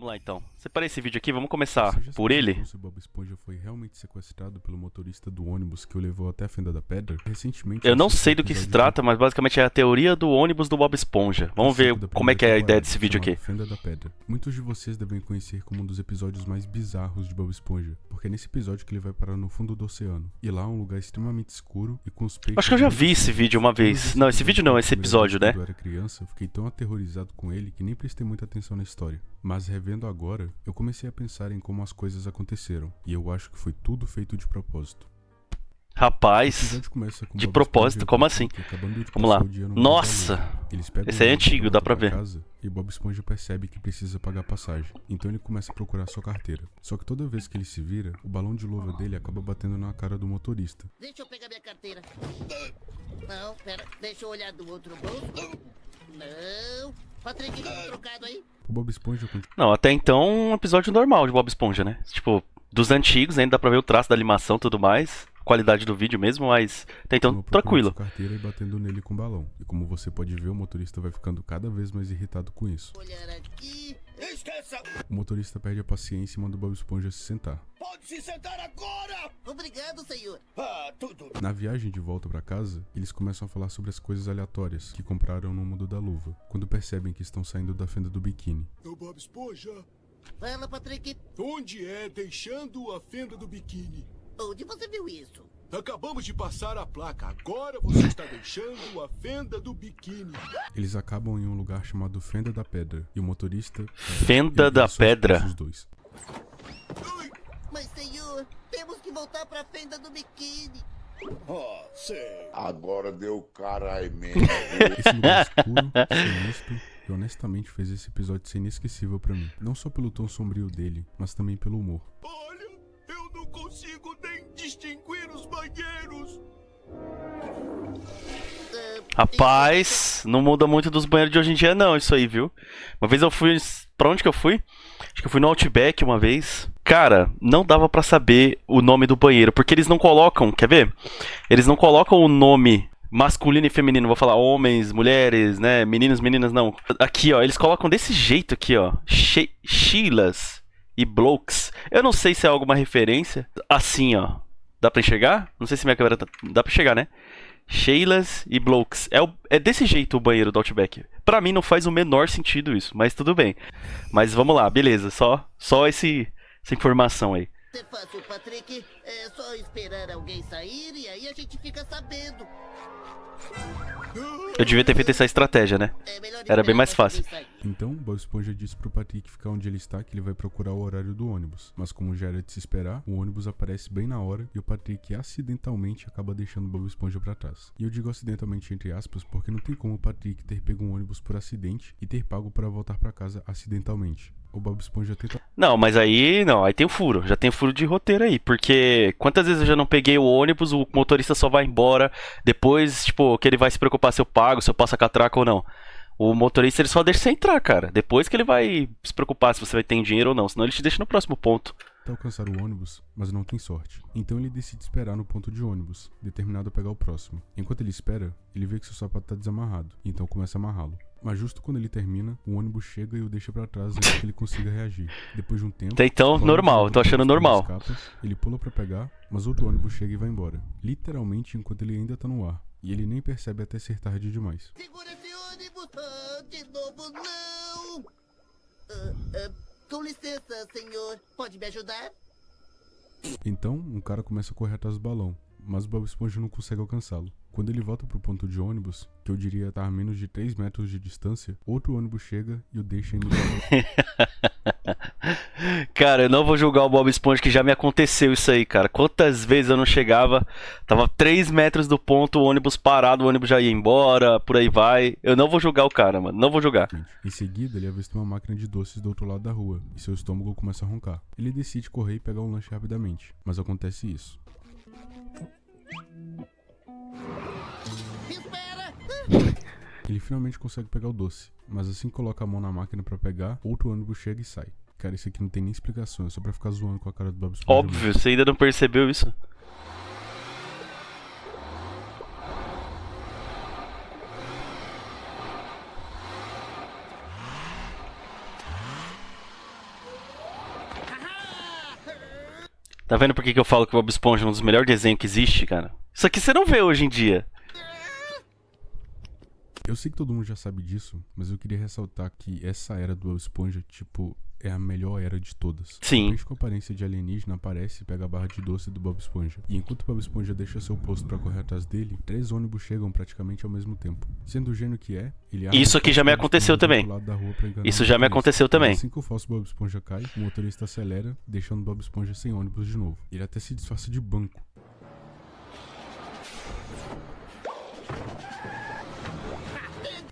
Vamos lá então. Separei esse vídeo aqui, vamos começar Você já por se ele. perguntou se Bob Esponja foi realmente sequestrado pelo motorista do ônibus que o levou até a Fenda da Pedra? Recentemente, Eu não assisti sei o do que se episódio trata, mas basicamente é a teoria do ônibus do Bob Esponja. Vamos ver 5 da como é primeira que é a ideia temporada, desse vídeo chamado aqui. Fenda da Pedra. Muitos de vocês devem conhecer como um dos episódios mais bizarros de Bob Esponja, porque é nesse episódio que ele vai parar no fundo do oceano. E lá é um lugar extremamente escuro e com os peixes... Acho que eu já vi muito esse sujos. vídeo uma Quando eu vi vez. Não, esse vídeo não, pela esse primeira episódio, vez né? Quando eu era criança, eu fiquei tão aterrorizado com ele que nem prestei muita atenção na história. Mas revendo agora, eu comecei a pensar em como as coisas aconteceram, e eu acho que foi tudo feito de propósito. O Rapaz, episódio começa com de Bob propósito, Esponja e o como Patrick assim? acabando de Vamos lá. passar o dia no mundo da Nossa! lua. Eles pegam Esse aí é o ônibus antigo, pra dá voltar pra ver. casa, e Bob Esponja percebe que precisa pagar passagem. Então ele começa a procurar sua carteira. Só que toda vez que ele se vira, o balão de luva dele acaba batendo na cara do motorista. Deixa eu pegar minha carteira. Não, pera, deixa eu olhar do outro bolso. Não. Patrick, trocado aí? O Bob Esponja continua Não, até então um episódio normal de Bob Esponja, né? Tipo, dos antigos, ainda dá pra ver o traço da animação e tudo mais. Qualidade do vídeo mesmo, mas até então procurando tranquilo. sua carteira e batendo nele com o balão. E como você pode ver, o motorista vai ficando cada vez mais irritado com isso. Olhar aqui. Esqueça! O motorista perde a paciência e manda o Bob Esponja se sentar. Pode se sentar agora! Obrigado, senhor. Ah, tudo. Na viagem de volta pra casa, eles começam a falar sobre as coisas aleatórias que compraram no mundo da luva, quando percebem que estão saindo da fenda do biquíni. Ô Bob Esponja, Fala, Patrick. onde é deixando a fenda do biquíni? Onde você viu isso? Acabamos de passar a placa, agora você está deixando a fenda do biquíni. Eles acabam em um lugar chamado Fenda da Pedra, e o motorista... Fenda ele da só Pedra. expulsa os dois. Mas, senhor, temos que voltar pra fenda do biquíni. Oh, sei. Agora deu cara mesmo. Esse lugar escuro, sinistro, e honestamente fez esse episódio ser inesquecível pra mim. Não só pelo tom sombrio dele, mas também pelo humor. Olha, eu não consigo nem distinguir os banheiros. Rapaz, não muda muito dos banheiros de hoje em dia não, isso aí, viu? Uma vez eu fui... Pra onde que eu fui? Acho que eu fui no Outback uma vez. Cara, não dava pra saber o nome do banheiro, porque eles não colocam, quer ver? Eles não colocam o nome masculino e feminino, vou falar homens, mulheres, né, meninos, meninas, não. Aqui, ó, eles colocam desse jeito aqui, ó, Sheilas e Blokes. Eu não sei se é alguma referência. Assim, ó, dá pra enxergar? Não sei se minha câmera tá... Dá pra enxergar, né? Sheilas e Blokes. É desse jeito o banheiro do Outback. Pra mim não faz o menor sentido isso, mas tudo bem. Mas vamos lá, beleza, só essa informação aí. É fácil, Patrick. É só esperar alguém sair e aí a gente fica sabendo. Eu devia ter feito essa estratégia, né? É melhor Era bem esperar mais alguém fácil. sair. Então, Bob Esponja diz pro Patrick ficar onde ele está, que ele vai procurar o horário do ônibus. Mas como já era de se esperar, o ônibus aparece bem na hora e o Patrick acidentalmente acaba deixando o Bob Esponja pra trás. E eu digo acidentalmente entre aspas porque não tem como o Patrick ter pego um ônibus por acidente e ter pago para voltar pra casa acidentalmente. O Bob Esponja tenta... Não, mas aí não, aí tem o furo, já tem o furo de roteiro aí, porque quantas vezes eu já não peguei o ônibus, o motorista só vai embora, depois, tipo, que ele vai se preocupar se eu pago, se eu passo a catraca ou não. O motorista ele só deixa você entrar, cara, depois que ele vai se preocupar se você vai ter dinheiro ou não, senão ele te deixa no próximo ponto. Tenta alcançar o ônibus, mas não tem sorte. Então ele decide esperar no ponto de ônibus, determinado a pegar o próximo. Enquanto ele espera, ele vê que seu sapato tá desamarrado, então começa a amarrá-lo. Mas justo quando ele termina, o ônibus chega e o deixa pra trás antes que ele consiga reagir. Depois de um tempo... Até então, o balão normal, de tô achando ônibus normal. escapa, ele pula pra pegar, mas outro ônibus chega e vai embora. Literalmente enquanto ele ainda tá no ar. E ele nem percebe até ser tarde demais. Segura esse ônibus. Ah, de novo, não. Com licença, senhor. Pode me ajudar? Então, um cara começa a correr atrás do balão, mas o Bob Esponja não consegue alcançá-lo. Quando ele volta pro ponto de ônibus, que eu diria estar a menos de 3 metros de distância, outro ônibus chega e o deixa indo pra... Cara, eu não vou julgar o Bob Esponja que já me aconteceu isso aí, cara. Quantas vezes eu não chegava, tava 3 metros do ponto, o ônibus parado, o ônibus já ia embora, por aí vai. Eu não vou julgar o cara, mano, não vou julgar. Em seguida, ele avista uma máquina de doces do outro lado da rua, e seu estômago começa a roncar. Ele decide correr e pegar um lanche rapidamente, mas acontece isso. Espera. Ele finalmente consegue pegar o doce, mas assim que coloca a mão na máquina pra pegar, outro ônibus chega e sai. Cara, isso aqui não tem nem explicação, é só pra ficar zoando com a cara do Bob Esponja. Óbvio, você ainda não percebeu isso? Tá vendo por que eu falo que o Bob Esponja é um dos melhores desenhos que existe, cara? Isso aqui você não vê hoje em dia. Eu sei que todo mundo já sabe disso, mas eu queria ressaltar que essa era do Bob Esponja, tipo, é a melhor era de todas. Sim. O peixe com aparência de alienígena aparece e pega a barra de doce do Bob Esponja. E enquanto o Bob Esponja deixa seu posto pra correr atrás dele, 3 ônibus chegam praticamente ao mesmo tempo. Sendo o gênio que é, ele arma Isso aqui o já me Bob aconteceu Esponja do também. outro lado da rua pra enganar Isso o já me motorista. aconteceu também. Mas assim que o falso Bob Esponja cai, o motorista acelera, deixando o Bob Esponja sem ônibus de novo. Ele até se disfarça de banco.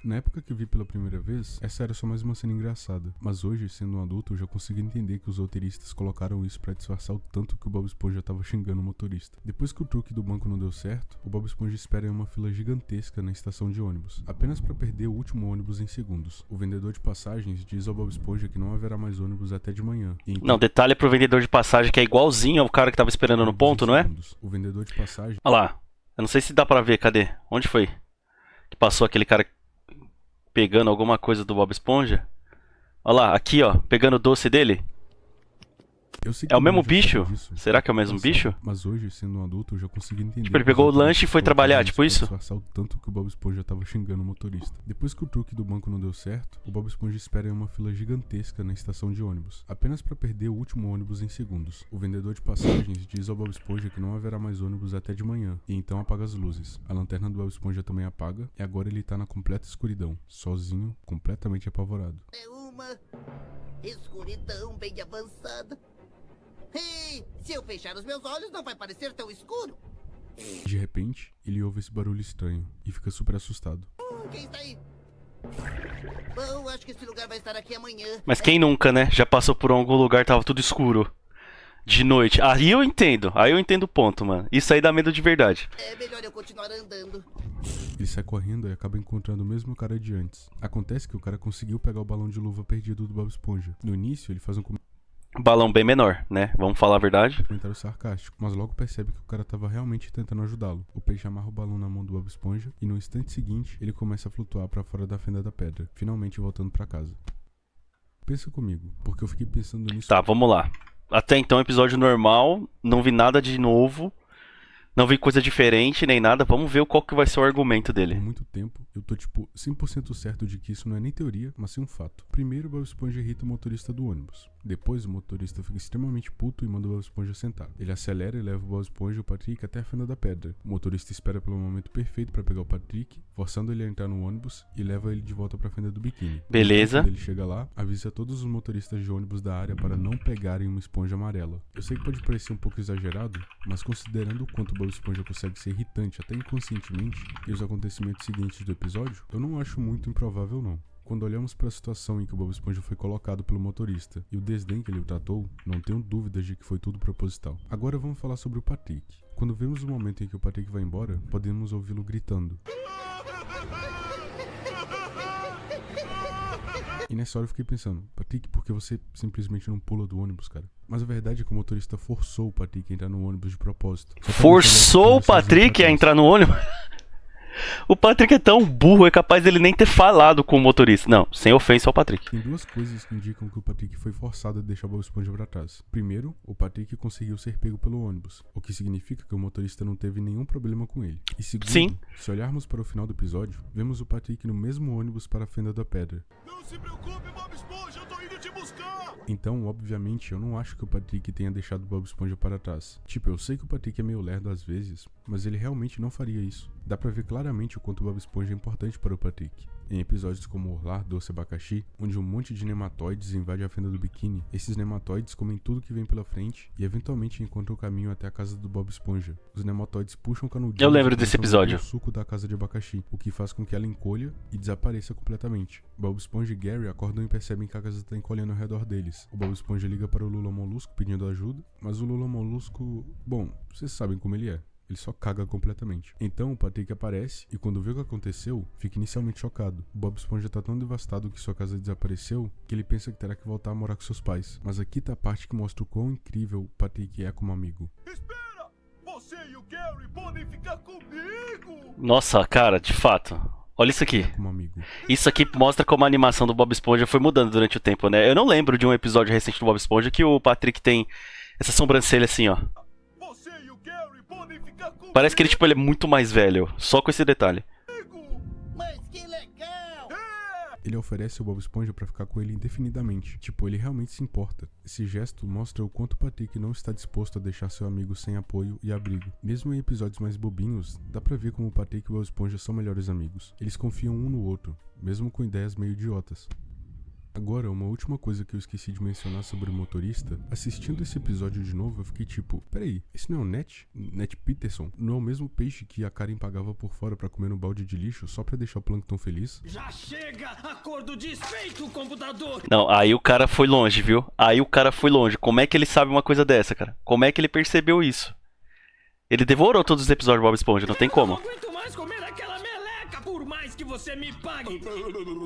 Na época que eu vi pela primeira vez, essa era só mais uma cena engraçada. Mas hoje, sendo um adulto, eu já consigo entender que os roteiristas colocaram isso pra disfarçar o tanto que o Bob Esponja tava xingando o motorista. Depois que o truque do banco não deu certo, o Bob Esponja espera em uma fila gigantesca na estação de ônibus, apenas pra perder o último ônibus em segundos. O vendedor de passagens diz ao Bob Esponja que não haverá mais ônibus até de manhã. E então, Não, detalhe pro vendedor de passagem que é igualzinho ao cara que tava esperando no ponto, não é? O vendedor de passagem Olha lá. Eu não sei se dá pra ver, cadê? Onde foi? Que passou aquele cara pegando alguma coisa do Bob Esponja? Olha lá, aqui ó, pegando o doce dele. Eu sei que É o todo mesmo mundo já sabe bicho? disso. Será que é o mesmo bicho? Mas hoje, sendo um adulto, eu já consegui entender. Tipo, ele que os pegou o lanche e roteiristas foi trabalhar, colocaram tipo pra isso? disfarçar o tanto que o Bob Esponja tava xingando o motorista. Depois que o truque do banco não deu certo, o Bob Esponja espera em uma fila gigantesca na estação de ônibus, apenas pra perder o último ônibus em segundos. O vendedor de passagens diz ao Bob Esponja que não haverá mais ônibus até de manhã, e então apaga as luzes. A lanterna do Bob Esponja também apaga, e agora ele tá na completa escuridão, sozinho, completamente apavorado. É uma escuridão bem avançada. Ei, se eu fechar os meus olhos, não vai parecer tão escuro. De repente, ele ouve esse barulho estranho, e fica super assustado. Quem está aí? Bom, acho que esse lugar vai estar aqui amanhã. Mas quem nunca, né? Já passou por algum lugar, tava tudo escuro. De noite. Aí eu entendo o ponto, mano. Isso aí dá medo de verdade. É melhor eu continuar andando. Ele sai correndo e acaba encontrando o mesmo cara de antes. Acontece que o cara conseguiu pegar o balão de luva perdido do Bob Esponja. No início, ele faz um Balão bem menor, né? Vamos falar a verdade. comentário sarcástico, mas logo percebe que o cara tava realmente tentando ajudá-lo. O peixe amarra o balão na mão do Bob Esponja e no instante seguinte, ele começa a flutuar pra fora da fenda da pedra, finalmente voltando pra casa. Pensa comigo, porque eu fiquei pensando nisso. Tá, vamos lá. Até então, episódio normal. Não vi nada de novo. Não vi coisa diferente nem nada. Vamos ver qual que vai ser o argumento Por dele. muito tempo, eu tô tipo 100% certo de que isso não é nem teoria, mas sim um fato. Primeiro, o Bob Esponja irrita o motorista do ônibus. Depois, o motorista fica extremamente puto e manda o Bob Esponja sentar. Ele acelera e leva o Bob Esponja e o Patrick até a fenda da pedra. O motorista espera pelo momento perfeito pra pegar o Patrick, forçando ele a entrar no ônibus e leva ele de volta pra fenda do biquíni. Beleza. Quando ele chega lá, avisa todos os motoristas de ônibus da área para não pegarem uma esponja amarela. Eu sei que pode parecer um pouco exagerado, mas considerando o quanto o Bob Esponja consegue ser irritante até inconscientemente e os acontecimentos seguintes do episódio, eu não acho muito improvável não. Quando olhamos para a situação em que o Bob Esponja foi colocado pelo motorista e o desdém que ele o tratou, não tenho dúvidas de que foi tudo proposital. Agora vamos falar sobre o Patrick. Quando vemos o momento em que o Patrick vai embora, podemos ouvi-lo gritando. E nessa hora eu fiquei pensando, Patrick, por que você simplesmente não pula do ônibus, cara? Mas a verdade é que o motorista forçou o Patrick a entrar no ônibus de propósito. Só pra Forçou o deixar ele sozinho Patrick pra a trás. entrar no ônibus? O Patrick é tão burro, é capaz dele nem ter falado com o motorista. Não, sem ofensa ao Patrick. Tem duas coisas que indicam que o Patrick foi forçado a deixar o Bob Esponja pra trás. Primeiro, o Patrick conseguiu ser pego pelo ônibus, o que significa que o motorista não teve nenhum problema com ele. E segundo, Sim. se olharmos para o final do episódio, vemos o Patrick no mesmo ônibus para a fenda da pedra. Não se preocupe, Bob Esponja, eu tô indo te buscar. Então, obviamente, eu não acho que o Patrick tenha deixado o Bob Esponja para trás. Tipo, eu sei que o Patrick é meio lerdo às vezes, mas ele realmente não faria isso. Dá pra ver claramente o quanto o Bob Esponja é importante para o Patrick. Em episódios como Orlar Doce Abacaxi, onde um monte de nematóides invade a fenda do biquíni, esses nematóides comem tudo que vem pela frente e eventualmente encontram o caminho até a casa do Bob Esponja. Os nematóides puxam canudinhos Eu lembro e desse começam a beber episódio. o suco da casa de abacaxi, o que faz com que ela encolha e desapareça completamente. Bob Esponja e Gary acordam e percebem que a casa está encolhendo ao redor deles. O Bob Esponja liga para o Lula Molusco pedindo ajuda, mas o Lula Molusco, bom, vocês sabem como ele é. Ele só caga completamente. Então o Patrick aparece e quando vê o que aconteceu, fica inicialmente chocado. O Bob Esponja tá tão devastado que sua casa desapareceu que ele pensa que terá que voltar a morar com seus pais. Mas aqui tá a parte que mostra o quão incrível o Patrick é como amigo. Espera! Você e o Gary podem ficar comigo! Nossa, cara, de fato. Olha isso aqui. Como amigo. Isso aqui mostra como a animação do Bob Esponja foi mudando durante o tempo, né? Eu não lembro de um episódio recente do Bob Esponja que o Patrick tem Essa sobrancelha assim, ó. Você e o Gary podem ficar comigo. Parece que ele, tipo, ele é muito mais velho. Só com esse detalhe. Mas que legal! Ele oferece o Bob Esponja pra ficar com ele indefinidamente. Tipo, ele realmente se importa. Esse gesto mostra o quanto o Patrick não está disposto a deixar seu amigo sem apoio e abrigo. Mesmo em episódios mais bobinhos, dá pra ver como o Patrick e o Bob Esponja são melhores amigos. Eles confiam um no outro, mesmo com ideias meio idiotas. Agora, uma última coisa que eu esqueci de mencionar sobre o motorista. Assistindo esse episódio de novo, eu fiquei tipo, peraí, esse não é o Ned? Ned Peterson? Não é o mesmo peixe que a Karen pagava por fora pra comer no balde de lixo só pra deixar o Plankton feliz? Já chega! Acordo desfeito, computador! Não, aí o cara foi longe, viu? Aí o cara foi longe. Como é que ele sabe uma coisa dessa, cara? Como é que ele percebeu isso? Ele devorou todos os episódios do Bob Esponja, não tem como. Eu não aguento mais comer aquela meleca, por mais que você me pague!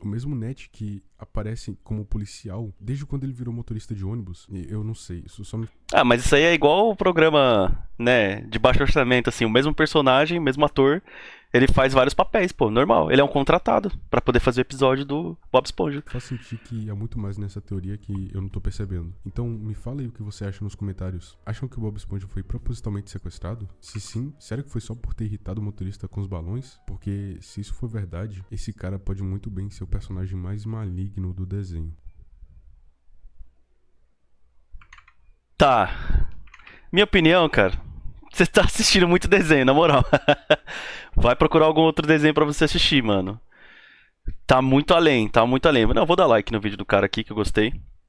O mesmo Ned que aparece como policial desde quando ele virou motorista de ônibus. Eu não sei, isso só me... Ah, mas isso aí é igual o programa, né, de baixo orçamento, assim, o mesmo personagem, o mesmo ator, ele faz vários papéis, pô, normal. Ele é um contratado pra poder fazer o episódio do Bob Esponja. faz sentir que há muito mais nessa teoria que eu não tô percebendo. Então, me fala aí o que você acha nos comentários. Acham que o Bob Esponja foi propositalmente sequestrado? Se sim, sério que foi só por ter irritado o motorista com os balões? Porque, se isso for verdade, esse cara pode muito bem ser o personagem mais maligno do desenho. Tá. Minha opinião, cara, você tá assistindo muito desenho, na moral. Vai procurar algum outro desenho pra você assistir, mano. Tá muito além, tá muito além. Não, eu vou dar like no vídeo do cara aqui que eu gostei.